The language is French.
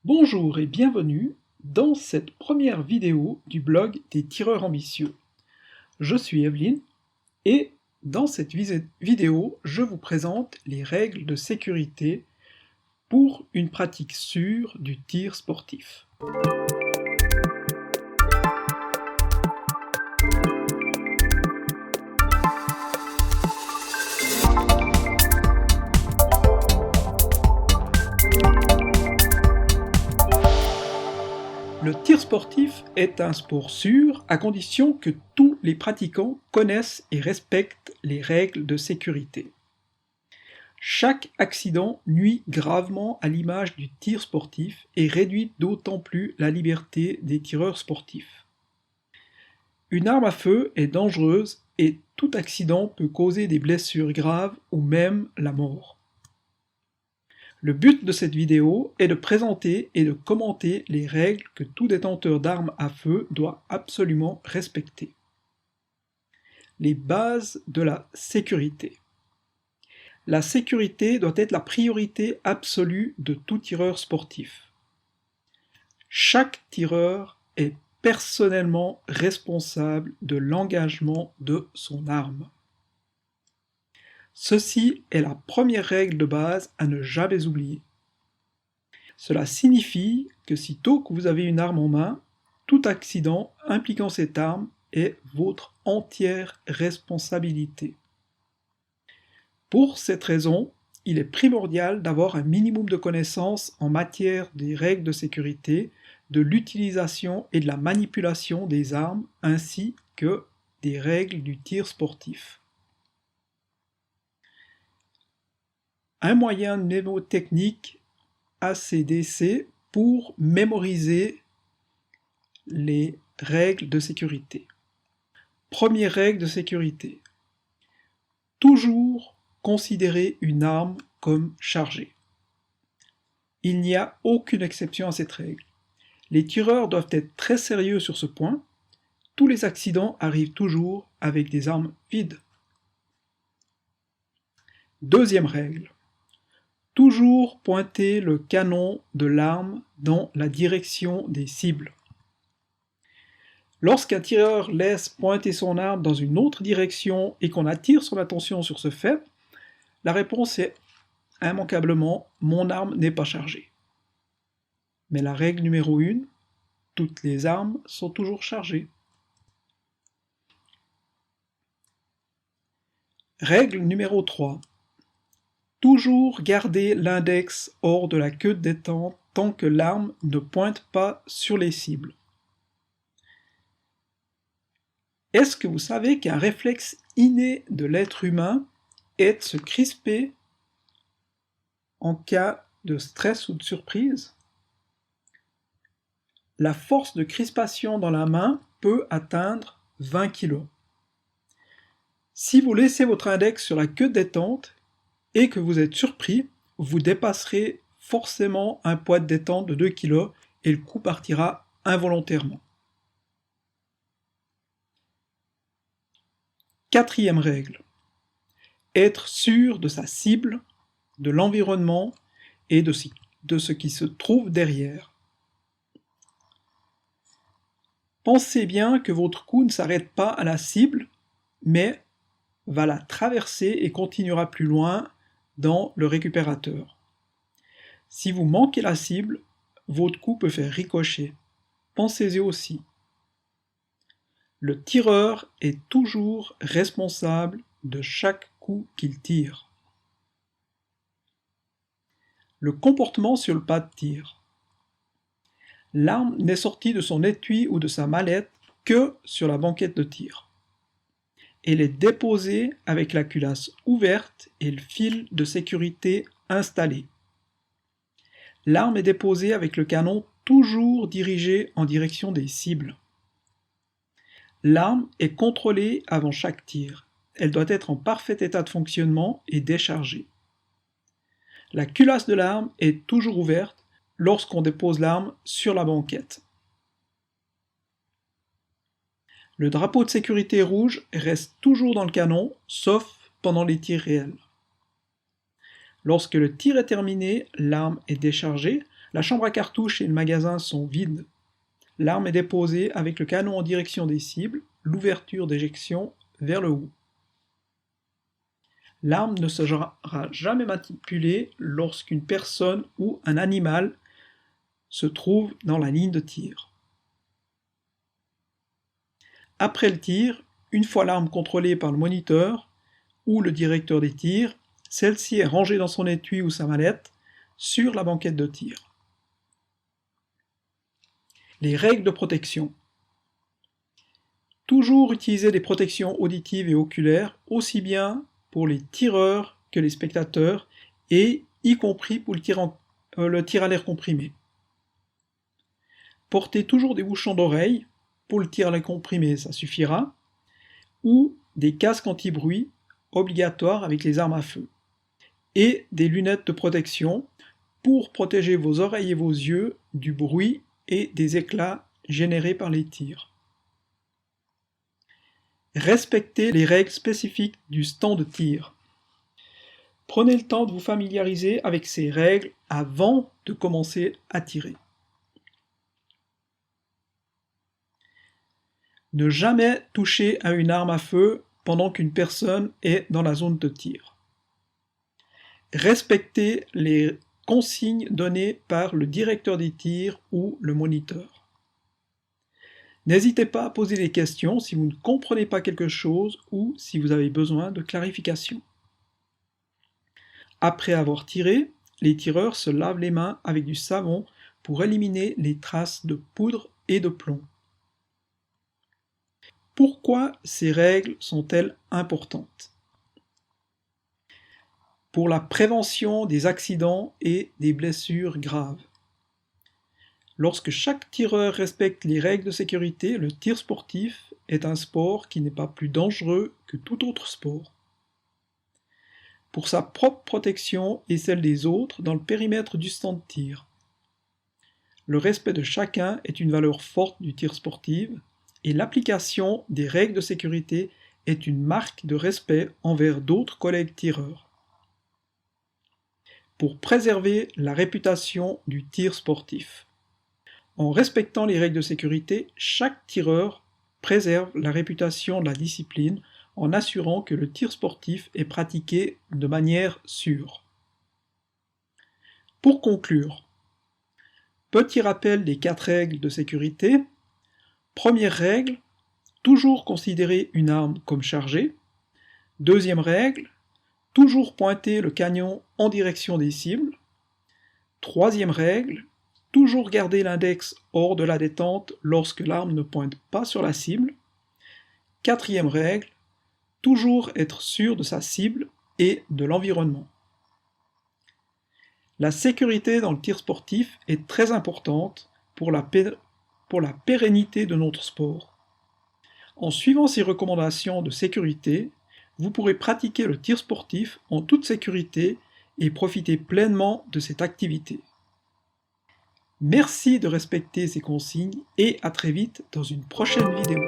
Bonjour et bienvenue dans cette première vidéo du blog des tireurs ambitieux. Je suis Evelyne et dans cette vidéo, je vous présente les règles de sécurité pour une pratique sûre du tir sportif. Le tir sportif est un sport sûr à condition que tous les pratiquants connaissent et respectent les règles de sécurité. Chaque accident nuit gravement à l'image du tir sportif et réduit d'autant plus la liberté des tireurs sportifs. Une arme à feu est dangereuse et tout accident peut causer des blessures graves ou même la mort. Le but de cette vidéo est de présenter et de commenter les règles que tout détenteur d'armes à feu doit absolument respecter. Les bases de la sécurité. La sécurité doit être la priorité absolue de tout tireur sportif. Chaque tireur est personnellement responsable de l'engagement de son arme. Ceci est la première règle de base à ne jamais oublier. Cela signifie que sitôt que vous avez une arme en main, tout accident impliquant cette arme est votre entière responsabilité. Pour cette raison, il est primordial d'avoir un minimum de connaissances en matière des règles de sécurité, de l'utilisation et de la manipulation des armes, ainsi que des règles du tir sportif. Un moyen mnémotechnique ACDC pour mémoriser les règles de sécurité. Première règle de sécurité. Toujours considérer une arme comme chargée. Il n'y a aucune exception à cette règle. Les tireurs doivent être très sérieux sur ce point. Tous les accidents arrivent toujours avec des armes vides. Deuxième règle. Toujours pointer le canon de l'arme dans la direction des cibles. Lorsqu'un tireur laisse pointer son arme dans une autre direction et qu'on attire son attention sur ce fait, la réponse est immanquablement « mon arme n'est pas chargée ». Mais la règle numéro 1, toutes les armes sont toujours chargées. Règle numéro 3. Toujours garder l'index hors de la queue de détente tant que l'arme ne pointe pas sur les cibles. Est-ce que vous savez qu'un réflexe inné de l'être humain est de se crisper en cas de stress ou de surprise? La force de crispation dans la main peut atteindre 20 kg. Si vous laissez votre index sur la queue de détente et que vous êtes surpris, vous dépasserez forcément un poids de détente de 2 kg et le coup partira involontairement. Quatrième règle. Être sûr de sa cible, de l'environnement et de ce qui se trouve derrière. Pensez bien que votre coup ne s'arrête pas à la cible, mais va la traverser et continuera plus loin dans le récupérateur. Si vous manquez la cible, votre coup peut faire ricocher. Pensez-y aussi. Le tireur est toujours responsable de chaque coup qu'il tire. Le comportement sur le pas de tir. L'arme n'est sortie de son étui ou de sa mallette que sur la banquette de tir. Elle est déposée avec la culasse ouverte et le fil de sécurité installé. L'arme est déposée avec le canon toujours dirigé en direction des cibles. L'arme est contrôlée avant chaque tir. Elle doit être en parfait état de fonctionnement et déchargée. La culasse de l'arme est toujours ouverte lorsqu'on dépose l'arme sur la banquette. Le drapeau de sécurité rouge reste toujours dans le canon, sauf pendant les tirs réels. Lorsque le tir est terminé, l'arme est déchargée. La chambre à cartouches et le magasin sont vides. L'arme est déposée avec le canon en direction des cibles, l'ouverture d'éjection vers le haut. L'arme ne sera jamais manipulée lorsqu'une personne ou un animal se trouve dans la ligne de tir. Après le tir, une fois l'arme contrôlée par le moniteur ou le directeur des tirs, celle-ci est rangée dans son étui ou sa mallette sur la banquette de tir. Les règles de protection. Toujours utiliser des protections auditives et oculaires, aussi bien pour les tireurs que les spectateurs, et y compris pour le tir à l'air comprimé. Portez toujours des bouchons d'oreille, pour le tir à l'air comprimé ça suffira, ou des casques anti-bruit obligatoires avec les armes à feu, et des lunettes de protection pour protéger vos oreilles et vos yeux du bruit et des éclats générés par les tirs. Respectez les règles spécifiques du stand de tir. Prenez le temps de vous familiariser avec ces règles avant de commencer à tirer. Ne jamais toucher à une arme à feu pendant qu'une personne est dans la zone de tir. Respectez les consignes données par le directeur des tirs ou le moniteur. N'hésitez pas à poser des questions si vous ne comprenez pas quelque chose ou si vous avez besoin de clarification. Après avoir tiré, les tireurs se lavent les mains avec du savon pour éliminer les traces de poudre et de plomb. Pourquoi ces règles sont-elles importantes? Pour la prévention des accidents et des blessures graves. Lorsque chaque tireur respecte les règles de sécurité, le tir sportif est un sport qui n'est pas plus dangereux que tout autre sport. Pour sa propre protection et celle des autres dans le périmètre du stand de tir. Le respect de chacun est une valeur forte du tir sportif et l'application des règles de sécurité est une marque de respect envers d'autres collègues tireurs. Pour préserver la réputation du tir sportif. En respectant les règles de sécurité, chaque tireur préserve la réputation de la discipline en assurant que le tir sportif est pratiqué de manière sûre. Pour conclure, petit rappel des 4 règles de sécurité. Première règle, toujours considérer une arme comme chargée. Deuxième règle, toujours pointer le canon en direction des cibles. Troisième règle, toujours garder l'index hors de la détente lorsque l'arme ne pointe pas sur la cible. Quatrième règle, toujours être sûr de sa cible et de l'environnement. La sécurité dans le tir sportif est très importante pour la pérennité de notre sport. En suivant ces recommandations de sécurité, vous pourrez pratiquer le tir sportif en toute sécurité et profiter pleinement de cette activité. Merci de respecter ces consignes et à très vite dans une prochaine vidéo.